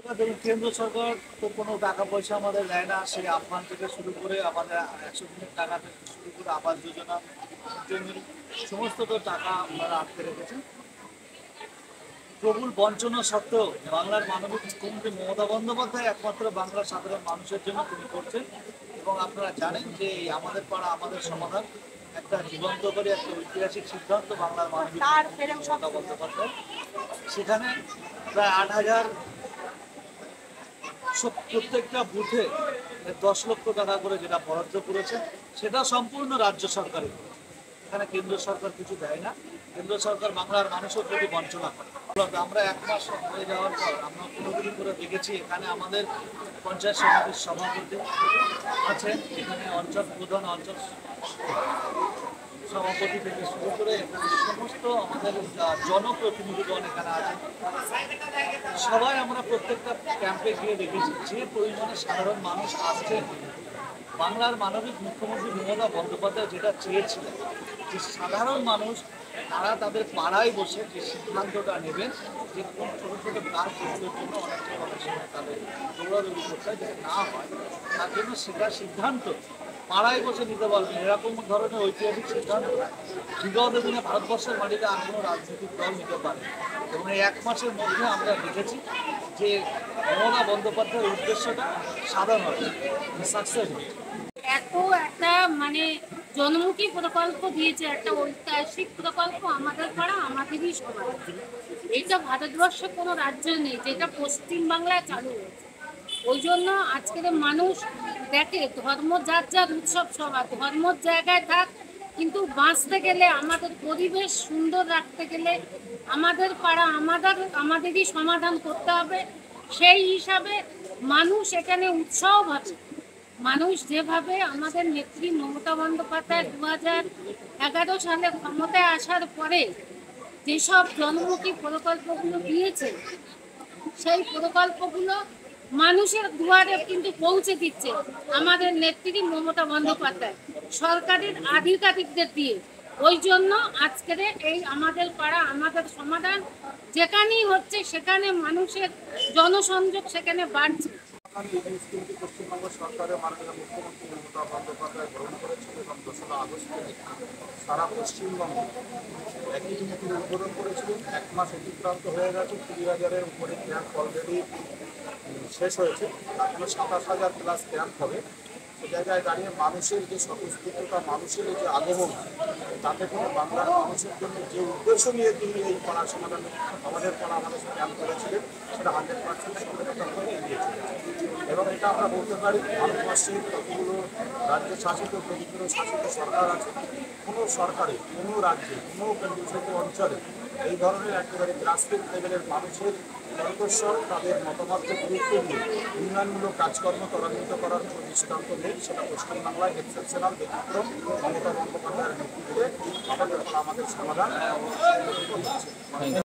কেন্দ্র সরকার তো কোনো টাকা পয়সা আমাদের দেয় না। সেই আহ্বান থেকে শুরু করে আমাদের 100 দিনের টাকা থেকে শুরু করে আবাস যোজনা জমির সমস্ত তো টাকা আপনারা আটকে রেখেছেন। প্রবল বঞ্চনা সত্ত্বেও বাংলার মানবিক মুখ্যমন্ত্রী মমতা বন্দ্যোপাধ্যায় একমাত্র বাংলার সাধারণ মানুষের জন্য তিনি করছেন। এবং আপনারা জানেন যে এই আমাদের পাড়া আমাদের সমাধান একটা জীবন্ত করে একটা ঐতিহাসিক সিদ্ধান্ত বাংলার মানবিক মমতা বন্দ্যোপাধ্যায়। সেখানে প্রায় 8,000 প্রত্যেকটা বুথে 10 লক্ষ টাকা করে যেটা বরাদ্দ করেছে সেটা সম্পূর্ণ রাজ্য সরকারের। এখানে কেন্দ্র সরকার কিছু দেয় না। কেন্দ্র সরকার বাংলার মানুষের প্রতি বঞ্চনা করে। আমরা 1 মাস হয়ে যাওয়ার পর আমরা পুরোপুরি করে দেখেছি এখানে আমাদের পঞ্চায়েত সমিতির সভাপতি আছেন, এখানে অঞ্চল প্রধান, অঞ্চল সভাপতি থেকে শুরু করে সমস্ত আমাদের জনপ্রতিনিধিগণ এখানে আছেন। সবাই আমরা প্রত্যেকটা ক্যাম্পে গিয়ে দেখেছি যে পরিমাণে সাধারণ মানুষ আসছেন। বাংলার মানবিক মুখ্যমন্ত্রী মমতা বন্দ্যোপাধ্যায় যেটা চেয়েছিলেন যে সাধারণ মানুষ তারা তাদের পাড়ায় বসে যে সিদ্ধান্তটা নেবেন যে কোন ছোটো ছোটো কাজ যেগুলোর জন্য অনেক সময় তাদের দৌড়াদৌড়ি করতে হয় যদি না হয়, তার জন্য সেটা সিদ্ধান্ত পাড়ায় বসে নিতে পারবেন। এরকম ধরনের ঐতিহাসিক সিদ্ধান্ত বিগত দিনে ভারতবর্ষের মাটিতে আর কোনো রাজনৈতিক দল নিতে পারে। এবং এই 1 মাসের মধ্যে আমরা দেখেছি যে মমতা বন্দ্যোপাধ্যায়ের উদ্দেশ্যটা সাধন হচ্ছে, সাকসেস হচ্ছে। এত একটা জনমুখী প্রকল্প দিয়েছে, একটা ঐতিহাসিক প্রকল্প আমাদের পাড়া আমাদেরই সমাজ। এইটা ভারতবর্ষে কোনো রাজ্যে নেই, যেটা পশ্চিমবাংলায় চালু হয়েছে। ওই জন্য আজকের মানুষ দেখে ধর্ম যার যার উৎসব সবার ধর্মর জায়গায় থাক, কিন্তু বাঁচতে গেলে আমাদের পরিবেশ সুন্দর রাখতে গেলে আমাদের পাড়া আমাদেরই সমাধান করতে হবে। সেই হিসাবে মানুষ এখানে উৎসাহভাবে মানুষ যেভাবে আমাদের নেত্রী মমতা বন্দ্যোপাধ্যায় 2011 সালে ক্ষমতায় আসার পরে যেসব জনমুখী প্রকল্পগুলো দিয়েছে সেই প্রকল্পগুলো মানুষের দুয়ারে কিন্তু পৌঁছে দিচ্ছে আমাদের নেত্রী মমতা বন্দ্যোপাধ্যায় সরকারের আধিকারিকদের দিয়ে। ওই জন্য আজকের এই আমাদের পাড়া আমাদের সমাধান যেখানেই হচ্ছে সেখানে মানুষের জনসংযোগ সেখানে বাড়ছে। পশ্চিমবঙ্গ সরকারের মাননীয় মুখ্যমন্ত্রী মমতা বন্দ্যোপাধ্যায় গ্রহণ করেছেন এবং 2রা আগস্ট থেকে সারা পশ্চিমবঙ্গে একই দিনে তিনি উদ্বোধন করেছিলেন। 1 মাস অতিক্রান্ত হয়ে গেছে, 20,000-এর উপরে ক্যাম্প অলরেডি শেষ হয়েছে। এখনো 27,000 প্লাস ক্যাম্প হবে। সে জায়গায় দাঁড়িয়ে মানুষের যে স্বতঃস্ফূর্ততা, মানুষের যে আগমন, তাতে করে বাংলার মানুষের জন্য যে উদ্দেশ্য নিয়ে তিনি এই পাড়া সমাধানে আমাদের পাড়া আমাদের ক্যাম্প করেছিলেন সেটা 100% সফলতা করে এগিয়ে চলেছে। এবং এটা আমরা বলতে পারি ভারতবর্ষের কতগুলো রাজ্য শাসিত কেন্দ্র শাসিত সরকার আছে, কোনো সরকারে কোনো রাজ্যে কোনো কেন্দ্রশাসিত অঞ্চলে এই ধরনের একেবারে গ্রাসরুট লেভেলের মানুষের কণ্ঠস্বর, তাদের মতামতকে গুরুত্ব দিয়ে উন্নয়নমূলক কাজকর্ম ত্বরান্বিত করার কোনো দৃষ্টান্ত নেই। সেটা পশ্চিমবাংলায় এক্সেপশনাল ব্যতিক্রম মমতা বন্দ্যোপাধ্যায়ের নেতৃত্বে আমাদের সমাধান।